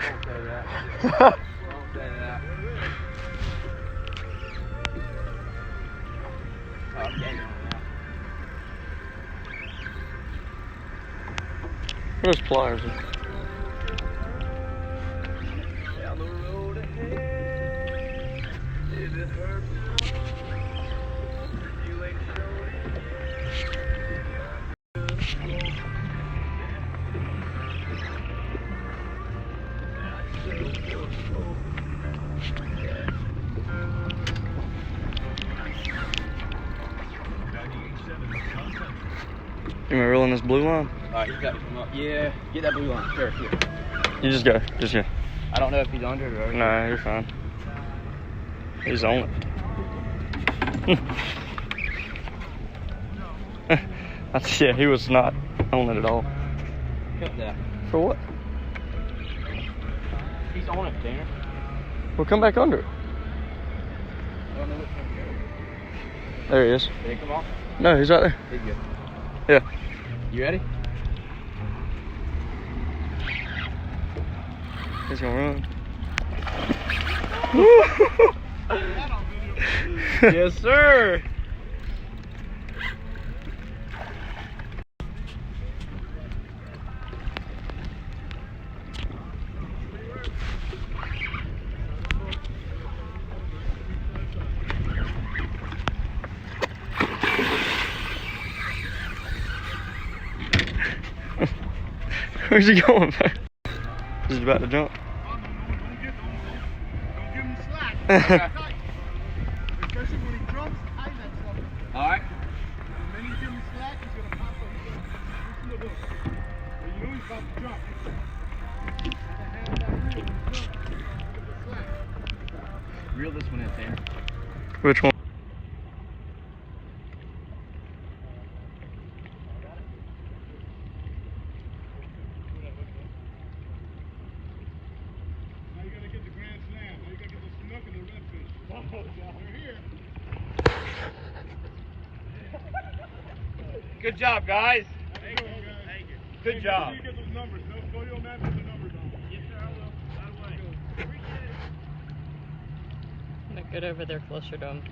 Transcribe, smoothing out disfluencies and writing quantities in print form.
say that. Don't say that. Oh, I'm getting on now. There's pliers. Down the road ahead, if it hurts you ain't showing You want me rolling this blue line? Alright, he's got to come up. Yeah, get that blue line. Sure, here. You just go. Just go. I don't know if he's under it or over. Nah, you're fine. He's on it. Yeah, he was not on it at all. Cut that. For what? He's on it, Tanner. Well, come back under it. I don't know which one to go. There he is. Did he come off? No, he's right there. He's good. Yeah. You ready? He's gonna run. Yes, sir. Where's he going, man? He's about to jump. Don't give him slack. Especially when he jumps, tighten that stuff. Alright. The minute you give him slack, he's gonna pop up. Listen to this. When you know he's about to jump. Reel this one in, Tanner. Which one? Now you gotta get the grand slam. Now you gotta get the snook and the redfish. Oh, they're here. Good job, guys. Thank you, guys. Thank you. Good job. You get those numbers. No, show your map with the numbers on. Yes, sir, I will. Right away. Appreciate it. Get over there closer to him.